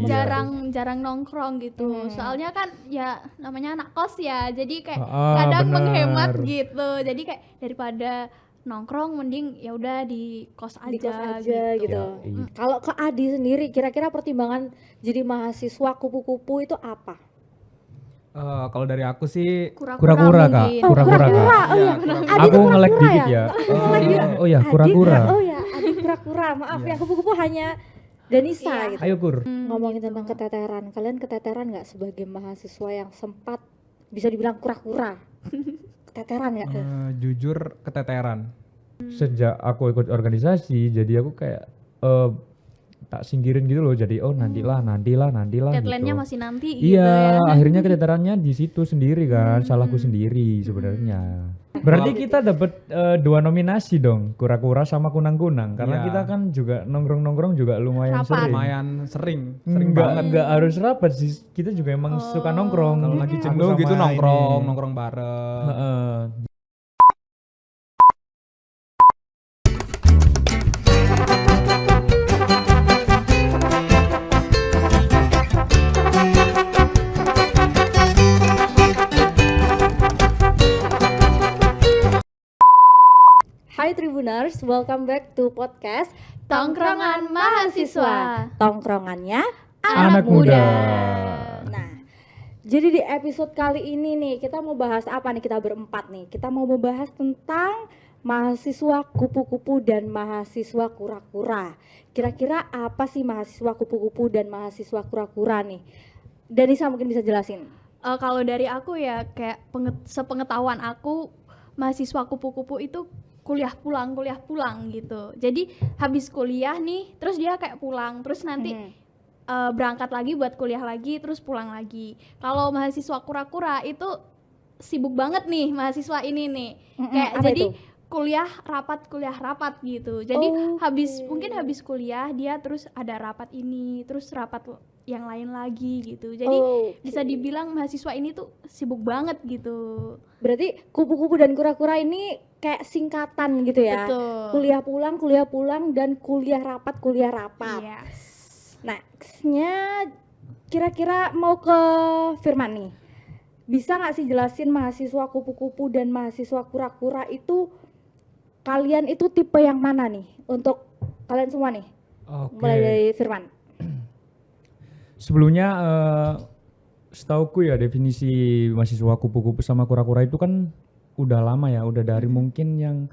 iya. jarang nongkrong gitu. Soalnya kan ya namanya anak kos ya, jadi kayak Ah, kadang bener. menghemat gitu. Jadi kayak daripada nongkrong mending ya udah di kos Di kos aja aja gitu. Iya. Kalau ke Adi sendiri, kira-kira pertimbangan jadi mahasiswa kupu-kupu itu apa? Kalau dari aku sih Kura-kura, Kak. mungkin. Kura-kura, Kak. Oh ya, kura-kura. Adi Aku kura-kura nge-lag dikit ya? ya. Oh ya, kura-kura. Oh ya, Adi kura-kura. Maaf yang kupu-kupu hanya Danisa gitu. Ayo Kur. Ngomongin tentang keteteran, kalian keteteran nggak sebagai mahasiswa yang sempat bisa dibilang kura-kura? Keteteran nggak? jujur keteteran. Sejak aku ikut organisasi, jadi aku kayak tak singkirin gitu loh. Jadi nantilah Deadline-nya gitu. masih nanti gitu Iya, ya. akhirnya keteterannya di situ sendiri kan, salahku sendiri sebenarnya. Berarti kita dapat 2 nominasi dong, kura-kura sama kunang-kunang, karena Iya. kita kan juga nongkrong-nongkrong juga lumayan Rapat. sering. Lumayan sering Enggak, banget. enggak harus rapat sih, kita juga emang suka nongkrong. Kalau lagi Aku jenuh sama gitu ini. nongkrong bareng. Heeh. Hai Tribuners, welcome back to podcast Tongkrongan Mahasiswa. Tongkrongannya Anak muda. Nah, jadi di episode kali ini nih kita mau bahas apa nih, kita berempat nih. Kita mau membahas tentang mahasiswa kupu-kupu dan mahasiswa kura-kura. Kira-kira apa sih mahasiswa kupu-kupu dan mahasiswa kura-kura nih? Danisa mungkin bisa jelasin. Kalau dari aku ya kayak sepengetahuan aku mahasiswa kupu-kupu itu kuliah pulang gitu. Jadi habis kuliah nih, terus dia kayak pulang, terus nanti berangkat lagi buat kuliah lagi, terus pulang lagi. Kalau mahasiswa kura-kura itu sibuk banget nih mahasiswa ini nih. Kayak apa jadi itu? kuliah rapat gitu. Jadi mungkin habis kuliah dia terus ada rapat ini, terus rapat yang lain lagi gitu. Jadi bisa dibilang mahasiswa ini tuh sibuk banget gitu. Berarti kupu-kupu dan kura-kura ini kayak singkatan gitu ya. Betul. Kuliah pulang dan kuliah rapat. Yes. Nextnya kira-kira mau ke Firman nih. Bisa nggak sih jelasin mahasiswa kupu-kupu dan mahasiswa kura-kura itu kalian itu tipe yang mana nih untuk kalian semua nih? Oke. Mulai dari Firman. Sebelumnya setauku ya definisi mahasiswa kupu-kupu sama kura-kura itu kan udah lama ya, udah dari mungkin yang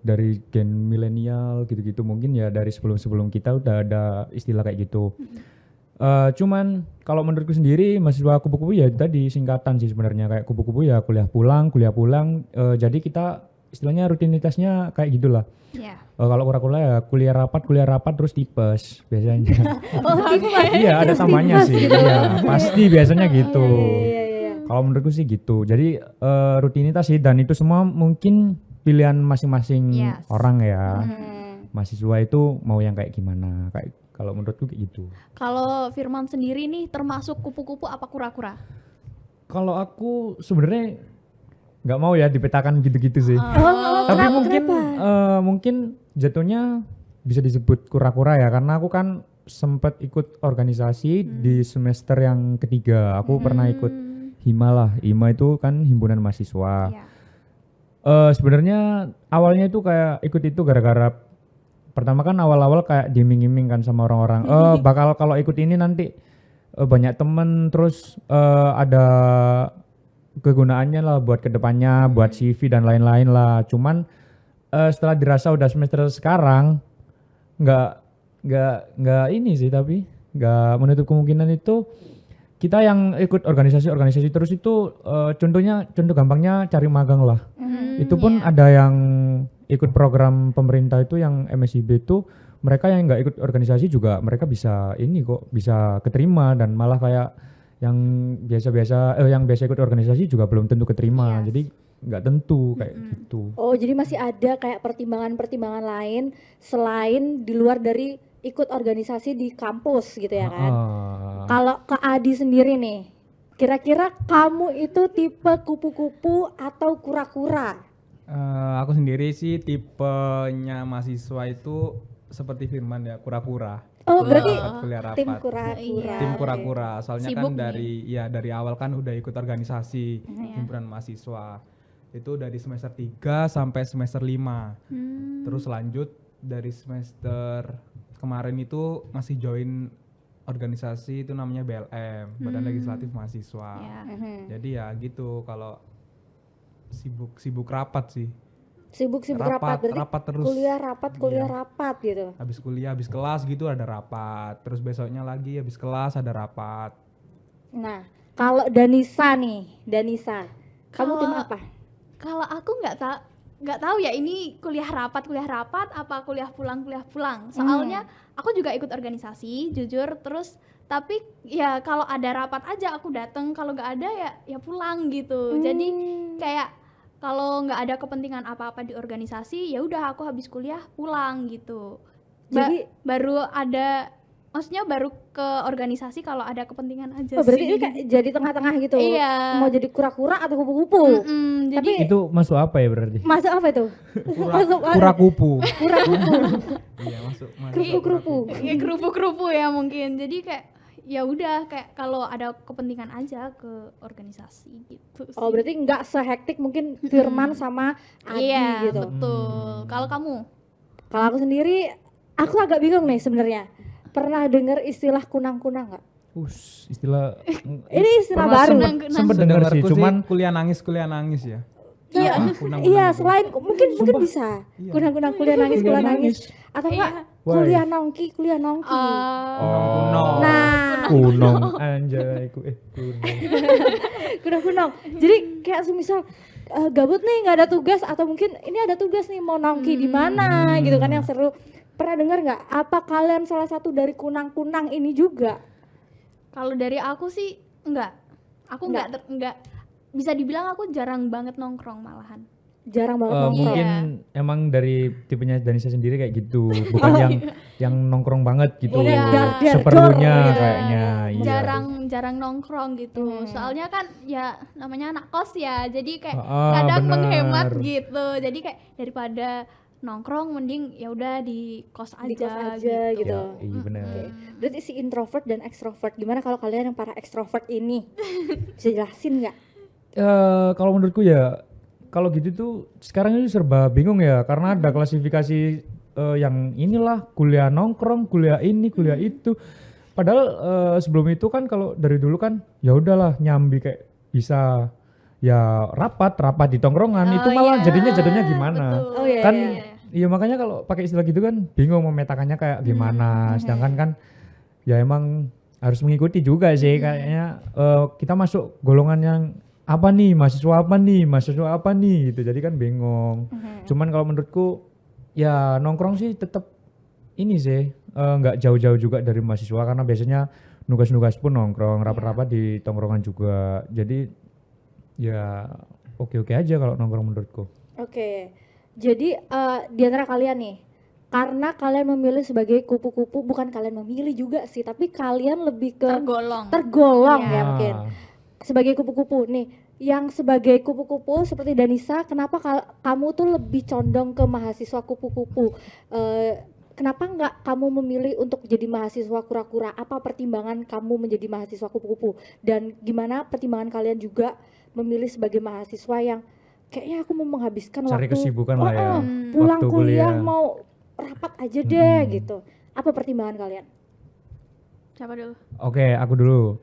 dari gen milenial gitu-gitu, mungkin ya dari sebelum kita udah ada istilah kayak gitu. Cuman kalau menurutku sendiri mahasiswa kupu-kupu ya tadi singkatan sih sebenarnya, kayak kupu-kupu ya kuliah pulang, jadi kita istilahnya rutinitasnya kayak gitulah. Iya. Kalau kura-kura ya kuliah rapat terus tipes biasanya. Oh, tipes. Iya, ada tambahannya sih. Iya, pasti biasanya gitu. Iya. Kalau menurutku sih gitu. Jadi rutinitas sih, dan itu semua mungkin pilihan masing-masing Yes. orang ya. Mahasiswa itu mau yang kayak gimana? Kayak kalau menurutku kayak gitu. Kalau Firman sendiri nih termasuk kupu-kupu apa kura-kura? Kalau aku sebenarnya nggak mau ya dipetakan gitu-gitu sih. Tapi mungkin jatuhnya bisa disebut kura-kura ya, karena aku kan sempat ikut organisasi di semester yang ketiga. Aku pernah ikut HIMA itu kan himpunan mahasiswa. Iya. Sebenarnya awalnya itu kayak ikut itu gara-gara pertama kan awal-awal kayak diiming-iming kan sama orang-orang. Bakal kalau ikut ini nanti banyak temen, terus ada kegunaannya lah buat kedepannya, buat CV dan lain-lain lah. Cuman setelah dirasa udah semester sekarang nggak ini sih, tapi nggak menutup kemungkinan itu kita yang ikut organisasi terus itu contoh gampangnya cari magang lah. Itu pun ada yang ikut program pemerintah itu yang MSIB itu, mereka yang nggak ikut organisasi juga mereka bisa ini kok, bisa keterima, dan malah kayak yang biasa ikut organisasi juga belum tentu keterima. Yes. Jadi nggak tentu kayak gitu. Oh, jadi masih ada kayak pertimbangan-pertimbangan lain selain di luar dari ikut organisasi di kampus gitu ya kan? Kalau ke Adi sendiri nih, kira-kira kamu itu tipe kupu-kupu atau kura-kura? Aku sendiri sih tipenya mahasiswa itu seperti Firman ya, kura-kura. Oh, berarti kuliah rapat. tim kura-kura. Iya. Tim Oke. kura-kura. Soalnya Sibuk kan nih. dari awal kan udah ikut organisasi Iya. himpunan mahasiswa. Itu dari semester 3 sampai semester 5. Terus lanjut dari semester kemarin itu masih join organisasi itu namanya BLM, Badan Legislatif Mahasiswa. Ya. Jadi ya gitu, kalau sibuk rapat sih. Sibuk rapat, berarti rapat terus. kuliah Iya. rapat gitu. Habis kuliah, habis kelas gitu ada rapat. Terus besoknya lagi habis kelas ada rapat. Nah, kalau Danisa nih, kamu tim Kalau- apa? Kalau aku nggak tahu ya ini kuliah rapat apa kuliah pulang. Soalnya aku juga ikut organisasi, jujur. Terus tapi ya kalau ada rapat aja aku datang, kalau nggak ada ya pulang gitu. Jadi kayak kalau nggak ada kepentingan apa-apa di organisasi, ya udah aku habis kuliah pulang gitu. Jadi- baru ada, maksudnya baru ke organisasi kalau ada kepentingan aja Oh, berarti sih. ini kayak jadi tengah-tengah gitu. Iya. Mau jadi kura-kura atau kupu-kupu? Jadi Tapi Itu masuk apa ya berarti? masuk apa itu? Masuk Kura kupu. kura-kupu. Iya, masuk. Kerupu-kerupu. ya kerupu-kerupu ya mungkin. Jadi kayak ya udah kayak kalau ada kepentingan aja ke organisasi gitu sih. Oh, berarti nggak sehektik mungkin Firman sama Adi iya, gitu. betul. Kalau kamu? Kalau aku sendiri, aku agak bingung nih sebenarnya. Pernah dengar istilah kunang-kunang nggak? Istilah Ini istilah pernah baru. sempet dengar sih, cuman kuliah nangis ya. Iya. Kunang-kunang Iya, itu. selain mungkin bisa. Iya. Kunang-kunang kuliah nangis. Atau enggak Why? kuliah nongki. Kunang-kunang. Nah, kunong anjay kunong. kunang-kunang. Jadi kayak semisal gabut nih nggak ada tugas atau mungkin ini ada tugas nih mau nongki di mana gitu kan yang seru. Pernah dengar nggak? Apa kalian salah satu dari kunang-kunang ini juga? Kalau dari aku sih enggak. Aku enggak bisa dibilang aku jarang banget nongkrong malahan. Jarang banget nongkrong. Mungkin emang dari tipenya Danisa sendiri kayak gitu, bukan yang nongkrong banget gitu. Iya, dar-dar-dor Seperlunya gitu. kayaknya. Iya. Jarang nongkrong gitu. Soalnya kan ya namanya anak kos ya. Jadi kayak Ah, kadang bener. menghemat gitu. Jadi kayak daripada nongkrong mending ya udah di kos aja, Di kos aja gitu. Ya, iya benar. Berarti si introvert dan extrovert, gimana kalau kalian yang para extrovert ini? Bisa jelasin nggak? Kalau menurutku ya kalau gitu tuh sekarang ini serba bingung ya karena ada klasifikasi yang inilah kuliah nongkrong, kuliah ini, kuliah itu. Padahal sebelum itu kan kalau dari dulu kan ya udahlah nyambi kayak bisa ya rapat di tongkrongan itu malah jadinya gimana? betul. Oh, iya, Kan iya. iya makanya kalau pakai istilah gitu kan bingung memetakannya kayak gimana. Sedangkan kan ya emang harus mengikuti juga sih kayaknya kita masuk golongan yang apa nih mahasiswa apa nih gitu jadi kan bingung. Cuman kalau menurutku ya nongkrong sih tetap ini sih nggak jauh-jauh juga dari mahasiswa karena biasanya nugas-nugas pun nongkrong rapat-rapat di tongkrongan juga jadi ya oke-oke aja kalau nongkrong menurutku. Oke, jadi di antara kalian nih, karena kalian memilih sebagai kupu-kupu, bukan kalian memilih juga sih, tapi kalian lebih ke tergolong Iya. ya mungkin. Sebagai kupu-kupu nih, yang sebagai kupu-kupu seperti Danisa, kenapa kamu tuh lebih condong ke mahasiswa kupu-kupu? Kenapa nggak kamu memilih untuk jadi mahasiswa kura-kura? Apa pertimbangan kamu menjadi mahasiswa kupu-kupu? Dan gimana pertimbangan kalian juga memilih sebagai mahasiswa yang kayaknya aku mau menghabiskan Cari waktu kesibukan lah ya. pulang Waktu kuliah kuliah. mau rapat aja deh gitu. Apa pertimbangan kalian? Siapa dulu? Oke, aku dulu.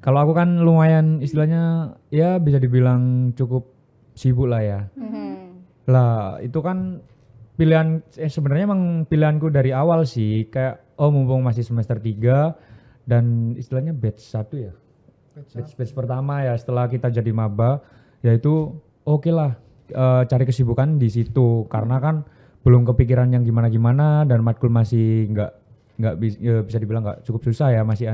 Kalau aku kan lumayan istilahnya ya bisa dibilang cukup sibuk lah ya. Lah itu kan pilihan sebenarnya emang pilihanku dari awal sih kayak mumpung masih semester 3 dan istilahnya batch 1 ya. Batch pertama ya setelah kita jadi maba yaitu oke lah cari kesibukan di situ karena kan belum kepikiran yang gimana-gimana dan matkul masih nggak bisa dibilang nggak cukup susah ya masih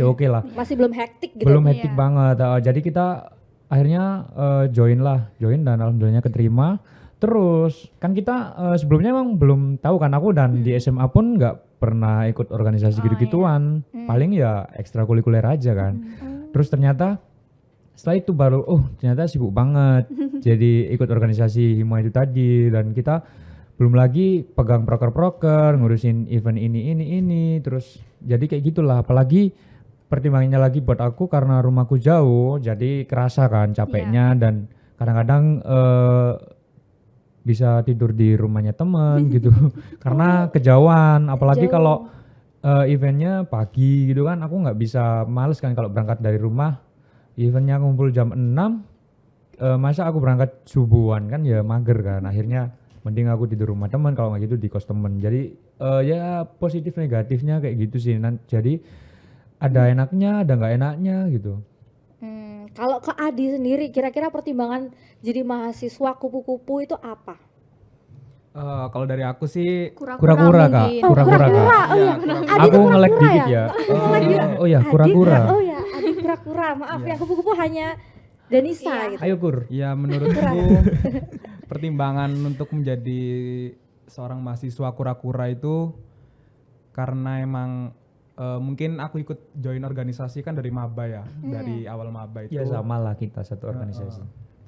oke lah. Masih belum hektik gitu. Belum hektik banget. Jadi kita akhirnya join dan alhamdulillahnya keterima. Terus kan kita sebelumnya emang belum tahu kan aku dan di SMA pun nggak pernah ikut organisasi gitu-gituan. Paling ya ekstrakurikuler aja kan. Terus ternyata setelah itu baru ternyata sibuk banget. Jadi ikut organisasi hima itu tadi dan kita belum lagi pegang proker-proker, ngurusin event ini, terus jadi kayak gitulah. Apalagi pertimbangannya lagi buat aku karena rumahku jauh, jadi kerasa kan capeknya dan kadang-kadang bisa tidur di rumahnya teman gitu, karena kejauhan. Apalagi Jauh. kalau eventnya pagi gitu kan, aku nggak bisa, males kan kalau berangkat dari rumah. Eventnya ngumpul jam 6, masa aku berangkat subuhan kan ya mager kan. Akhirnya mending aku tidur rumah teman, kalau nggak gitu di kos temen. Jadi ya positif negatifnya kayak gitu sih. Jadi ada enaknya, ada nggak enaknya gitu. Kalau ke Adi sendiri, kira-kira pertimbangan jadi mahasiswa kupu-kupu itu apa? Kalau dari aku sih Kura-kura, Kak. mungkin. Kura-kura, Kak. Oh ya, kura-kura. Adi Aku tuh nge-lag kura-kura dikit ya. Oh ya, Adi kura-kura. Oh ya, Adi kura-kura. Maaf ya, kupu-kupu hanya Danisa gitu. Ayo Kur. Ya menurutku pertimbangan untuk menjadi seorang mahasiswa kura-kura itu karena emang mungkin aku ikut join organisasi kan dari maba ya, dari awal maba itu. Ya sama lah kita satu organisasi.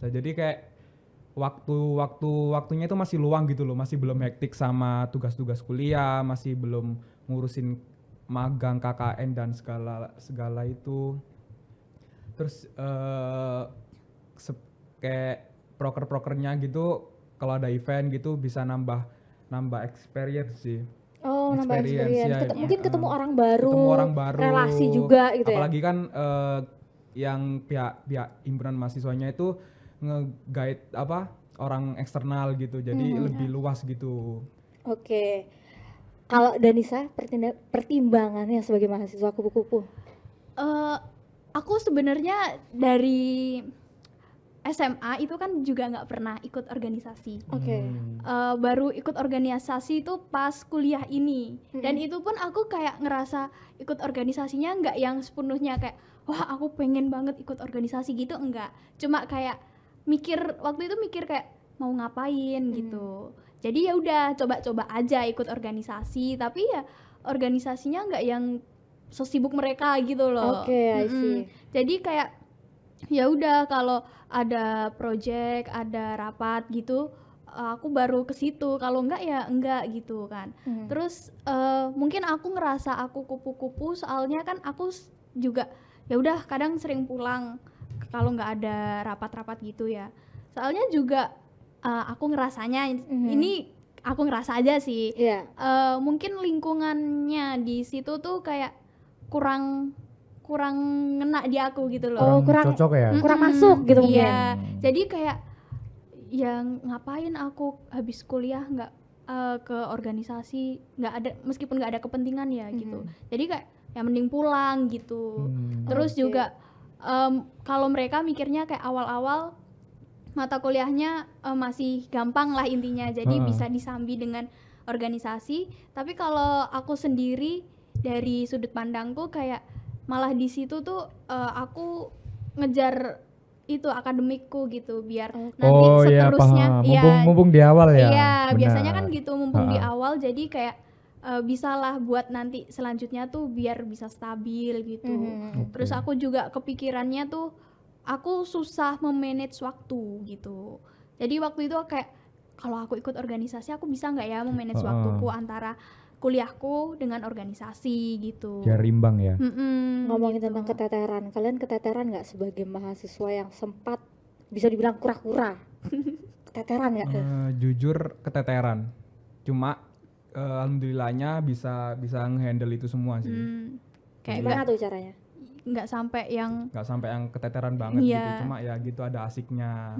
Jadi kayak waktunya itu masih luang gitu loh, masih belum hektik sama tugas-tugas kuliah, masih belum ngurusin magang KKN dan segala itu. Terus kayak proker-prokernya gitu, kalau ada event gitu bisa nambah experience sih. Oh, nambah experience. ya, Mungkin ketemu orang baru, ketemu orang baru, relasi juga gitu ya. apalagi kan yang pihak himpunan mahasiswanya itu nge-guide orang eksternal gitu, jadi lebih luas gitu. Oke. Kalau Danisa pertimbangannya sebagai mahasiswa kupu-kupu? Aku sebenarnya dari SMA itu kan juga nggak pernah ikut organisasi. Oke. Baru ikut organisasi itu pas kuliah ini, dan itu pun aku kayak ngerasa ikut organisasinya nggak yang sepenuhnya kayak wah aku pengen banget ikut organisasi gitu, enggak. Cuma kayak waktu itu mikir kayak mau ngapain gitu. Jadi ya udah coba-coba aja ikut organisasi, tapi ya organisasinya nggak yang sesibuk mereka gitu loh. Oke, I see. Jadi kayak ya udah kalau ada project, ada rapat gitu, aku baru ke situ. Kalau enggak ya enggak gitu kan. Terus mungkin aku ngerasa aku kupu-kupu soalnya kan aku juga ya udah kadang sering pulang kalau nggak ada rapat-rapat gitu ya. Soalnya juga aku ngerasanya ini aku ngerasa aja sih. Iya. Mungkin lingkungannya di situ tuh kayak kurang ngena di aku gitu loh. kurang cocok ya. Kurang masuk gitu mungkin. Iya, jadi kayak yang ngapain aku habis kuliah nggak ke organisasi, nggak ada, meskipun nggak ada kepentingan ya gitu. Jadi kayak ya mending pulang gitu. Terus juga kalau mereka mikirnya kayak awal-awal mata kuliahnya masih gampang lah intinya, jadi bisa disambi dengan organisasi. Tapi kalau aku sendiri dari sudut pandangku kayak malah di situ tuh aku ngejar itu akademikku gitu biar nanti seterusnya mumpung di awal ya. Iya, benar. biasanya kan gitu mumpung di awal, jadi kayak bisalah buat nanti selanjutnya tuh biar bisa stabil gitu. Terus aku juga kepikirannya tuh aku susah memanage waktu gitu. Jadi waktu itu kayak kalau aku ikut organisasi aku bisa nggak ya memanage waktuku antara kuliahku dengan organisasi gitu. Biar imbang ya. Ngomongin gitu. tentang keteteran, kalian keteteran nggak sebagai mahasiswa yang sempat bisa dibilang kura-kura? Keteteran nggak? Jujur keteteran. Cuma alhamdulillahnya bisa ngehandle itu semua sih. Kayak Gimana tuh caranya? nggak sampai yang Nggak sampai yang keteteran banget Iya. gitu. Cuma ya gitu ada asiknya.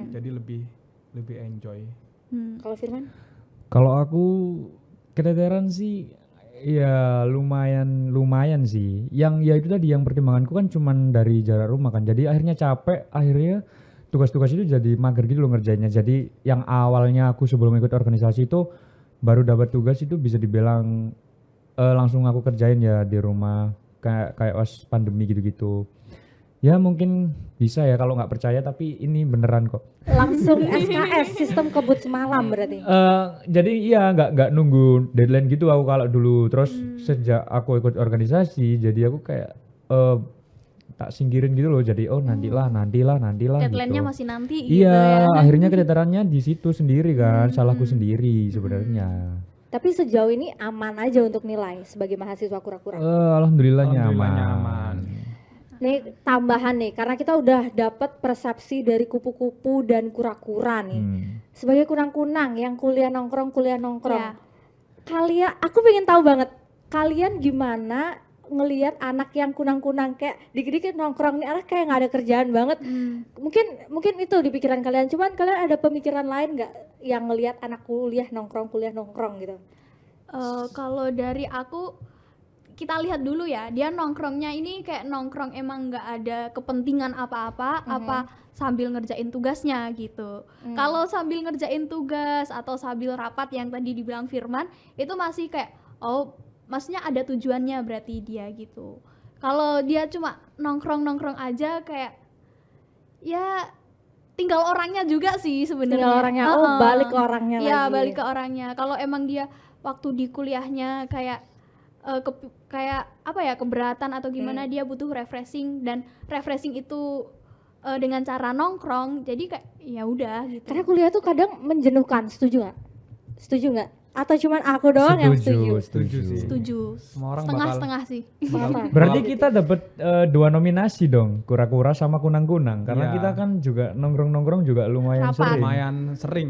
Jadi lebih enjoy. Kalau Firman? Kalau aku keteteran sih ya lumayan sih. Yang ya itu tadi, yang pertimbanganku kan cuman dari jarak rumah kan. Jadi akhirnya capek, akhirnya tugas-tugas itu jadi mager gitu loh ngerjainnya. Jadi yang awalnya aku sebelum ikut organisasi itu baru dapat tugas itu bisa dibilang langsung aku kerjain ya di rumah kayak pas pandemi gitu-gitu. Ya mungkin bisa ya kalau nggak percaya, tapi ini beneran kok. Langsung SKS, sistem kebut semalam berarti? Jadi iya nggak nunggu deadline gitu aku kalau dulu. Terus sejak aku ikut organisasi, jadi aku kayak tak singkirin gitu loh. Jadi nantilah Deadline-nya gitu. masih nanti gitu Iya, ya. akhirnya keteterannya di situ sendiri kan, salahku sendiri sebenarnya. Tapi sejauh ini aman aja untuk nilai sebagai mahasiswa kura-kura. Alhamdulillahnya Alhamdulillahnya aman. aman. Nih tambahan nih, karena kita udah dapat persepsi dari kupu-kupu dan kura-kura nih. Sebagai kunang-kunang yang kuliah nongkrong. Iya. Kalian, aku pengen tahu banget, kalian gimana ngelihat anak yang kunang-kunang kayak dikit-dikit nongkrong nih, anak kayak nggak ada kerjaan banget. Mungkin itu di pikiran kalian, cuman kalian ada pemikiran lain nggak yang ngelihat anak kuliah nongkrong gitu? Kalau dari aku, kita lihat dulu ya, dia nongkrongnya ini kayak nongkrong emang nggak ada kepentingan apa-apa, apa sambil ngerjain tugasnya gitu. Kalau sambil ngerjain tugas atau sambil rapat yang tadi dibilang Firman, itu masih kayak maksudnya ada tujuannya berarti dia gitu. Kalau dia cuma nongkrong aja kayak ya tinggal orangnya juga sih sebenarnya. Tinggal orangnya, balik ke orangnya lagi. Iya, balik ke orangnya. Kalau emang dia waktu di kuliahnya kayak kayak apa ya, keberatan atau gimana, dia butuh refreshing, dan refreshing itu dengan cara nongkrong, jadi kayak ya udah gitu. Karena kuliah tuh kadang menjenuhkan, setuju nggak? Atau cuman aku doang yang setuju? Setuju sih. Setuju. Semua orang Setengah-setengah sih. Apa? Berarti kita dapat 2 nominasi dong, kura-kura sama kunang-kunang. Karena Iya. kita kan juga nongkrong-nongkrong juga lumayan Rapat. sering. Lumayan sering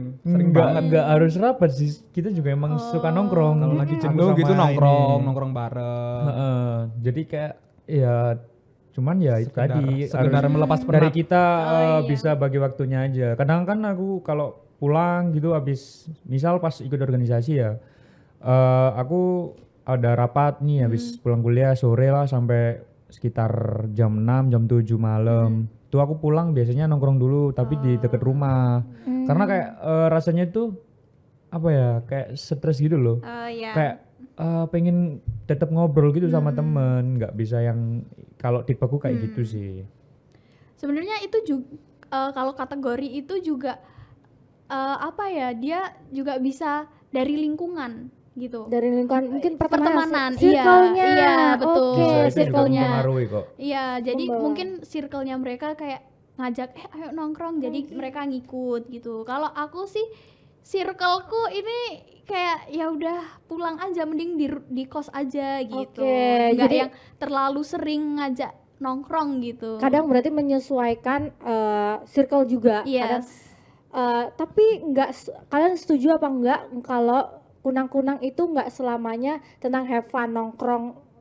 banget. Enggak harus rapat sih. Kita juga emang suka nongkrong. Kalau lagi Aku jenuh sama gitu ini. nongkrong bareng. Heeh. Jadi kayak ya cuman ya itu tadi Sekedar harus melepas dari penat. kita iya. bisa bagi waktunya aja. Kadang kan aku kalau pulang gitu habis misal pas ikut organisasi ya, aku ada rapat nih habis pulang kuliah sore lah sampai sekitar jam 6 jam 7 malam. Tuh aku pulang biasanya nongkrong dulu tapi di deket rumah. Karena kayak rasanya itu apa ya, kayak stres gitu loh. Ya. Kayak pengen tetap ngobrol gitu sama temen, nggak bisa yang kalau tipeku kayak gitu sih. Sebenarnya itu juga kalau kategori itu juga apa ya, dia juga bisa dari lingkungan gitu. Dari lingkungan mungkin Pertemanan, circle-nya. iya, betul. Oke, Bisa, itu juga circle-nya. mempengaruhi kok. Iya, jadi Membawa. mungkin circle-nya mereka kayak ngajak ayo nongkrong, jadi mereka ngikut gitu. Kalau aku sih circleku ini kayak ya udah pulang aja, mending di kos aja gitu. Oke, Nggak jadi- yang terlalu sering ngajak nongkrong gitu. Kadang berarti menyesuaikan circle juga. Kadang, Yes. tapi kalian setuju apa enggak kalau kunang-kunang itu enggak selamanya tentang have fun,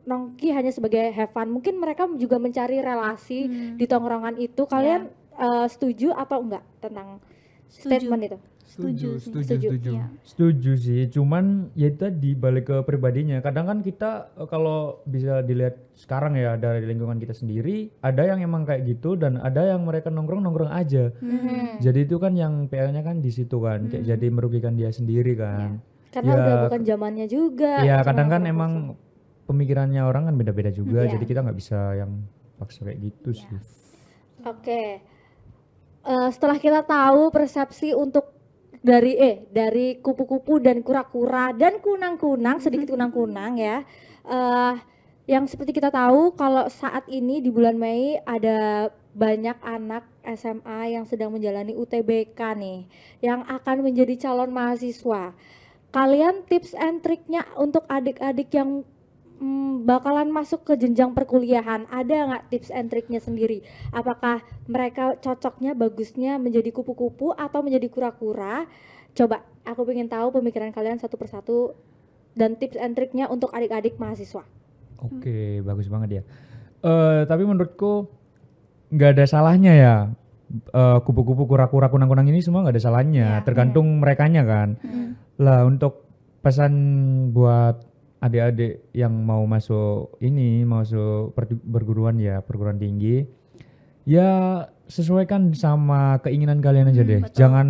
nongki hanya sebagai have fun. Mungkin mereka juga mencari relasi di tongkrongan itu. Kalian setuju atau enggak tentang Setuju. statement itu? Setuju sih. Setuju. Iya. Setuju sih, cuman ya itu tadi balik ke pribadinya. Kadang kan kita kalau bisa dilihat sekarang ya dari lingkungan kita sendiri, ada yang emang kayak gitu dan ada yang mereka nongkrong aja. Jadi itu kan yang PR-nya kan di situ kan, kayak jadi merugikan dia sendiri kan. Karena Ya, udah bukan zamannya juga. Iya, sama kadang kan orang emang pemikirannya orang kan beda-beda juga, Iya. jadi kita nggak bisa yang paksa kayak gitu sih. Oke. Setelah kita tahu persepsi untuk dari kupu-kupu dan kura-kura dan kunang-kunang, sedikit kunang-kunang ya. Yang seperti kita tahu kalau saat ini di bulan Mei ada banyak anak SMA yang sedang menjalani UTBK nih, yang akan menjadi calon mahasiswa. Kalian tips and triknya untuk adik-adik yang bakalan masuk ke jenjang perkuliahan, ada nggak tips and triknya sendiri? Apakah mereka cocoknya bagusnya menjadi kupu-kupu atau menjadi kura-kura? Coba aku pengen tahu pemikiran kalian satu persatu dan tips and triknya untuk adik-adik mahasiswa. Oke, bagus banget ya. Tapi menurutku nggak ada salahnya ya. Kupu-kupu, kura-kura, kunang-kunang ini semua nggak ada salahnya, tergantung merekanya kan. Lah untuk pesan buat adik-adik yang mau masuk perguruan tinggi, ya sesuaikan sama keinginan kalian aja deh. betul. Jangan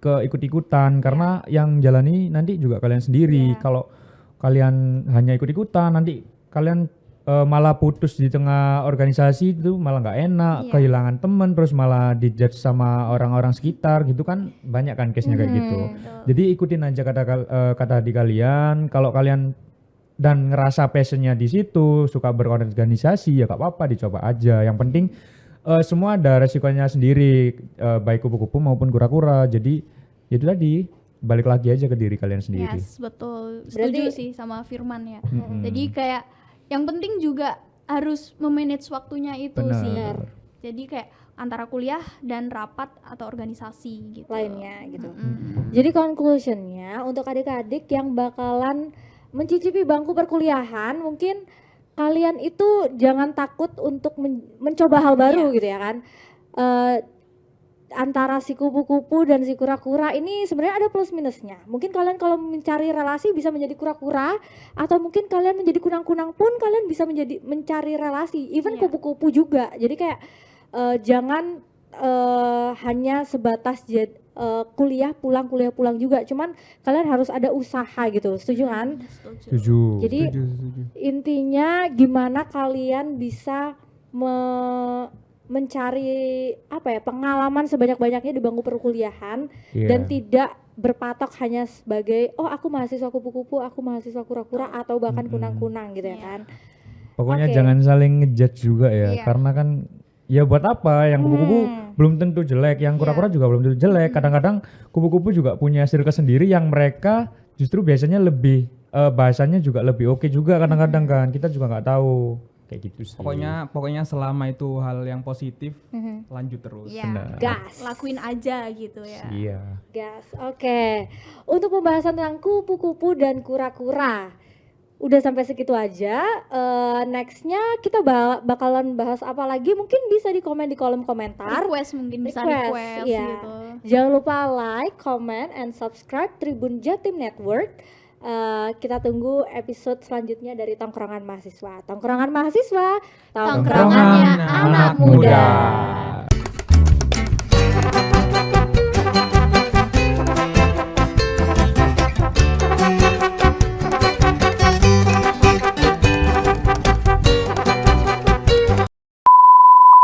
ikut-ikutan karena yang jalani nanti juga kalian sendiri. Kalau kalian hanya ikut-ikutan nanti kalian malah putus di tengah organisasi, itu malah nggak enak, kehilangan teman, terus malah dijudge sama orang-orang sekitar gitu kan, banyak kan case-nya kayak gitu. Jadi ikutin aja kata adik kalian. Kalau kalian dan ngerasa passionnya di situ, suka berorganisasi, ya gak apa-apa dicoba aja. Yang penting semua ada resikonya sendiri, baik kupu-kupu maupun kura-kura. Jadi itu tadi, balik lagi aja ke diri kalian sendiri. Yes, betul. Setuju Berarti- sih sama Firman ya. Mm-mm. Jadi kayak yang penting juga harus memanage waktunya itu Benar. sih. Jadi kayak antara kuliah dan rapat atau organisasi gitu. lainnya gitu. Mm. Jadi conclusionnya untuk adik-adik yang bakalan mencicipi bangku perkuliahan, mungkin kalian itu jangan takut untuk mencoba hal baru gitu ya kan. Antara si kupu-kupu dan si kura-kura ini sebenarnya ada plus minusnya. Mungkin kalian kalau mencari relasi bisa menjadi kura-kura, atau mungkin kalian menjadi kunang-kunang pun kalian bisa mencari relasi. Even Iya. kupu-kupu juga. Jadi kayak jangan hanya sebatas kuliah pulang juga. Cuman kalian harus ada usaha gitu. Setuju kan? Setuju. Jadi Setuju. intinya gimana kalian bisa mencari pengalaman sebanyak-banyaknya di bangku perkuliahan Iya. dan tidak berpatok hanya sebagai aku mahasiswa kupu-kupu, aku mahasiswa kura-kura atau bahkan kunang-kunang gitu ya Iya. kan. Pokoknya Oke. jangan saling ngejudge juga ya, Iya. karena kan ya buat apa, yang kupu-kupu belum tentu jelek, yang kura-kura juga belum tentu jelek. Kadang-kadang kupu-kupu juga punya circle sendiri yang mereka justru biasanya lebih bahasanya juga lebih oke juga kadang-kadang kan. Kita juga nggak tahu kayak gitu sih. Pokoknya selama itu hal yang positif, lanjut terus. Iya. Benar. Gas. Lakuin aja gitu ya. Iya. Gas. Oke. Untuk pembahasan tentang kupu-kupu dan kura-kura udah sampai segitu aja. Nextnya kita bakalan bahas apa lagi? Mungkin bisa di komen di kolom komentar. Request mungkin bisa Request, request iya. gitu. Jangan lupa like, comment, and subscribe Tribun Jatim Network. Kita tunggu episode selanjutnya dari Tongkrongan Mahasiswa. Tongkrongan Mahasiswa, Tongkrongannya anak muda.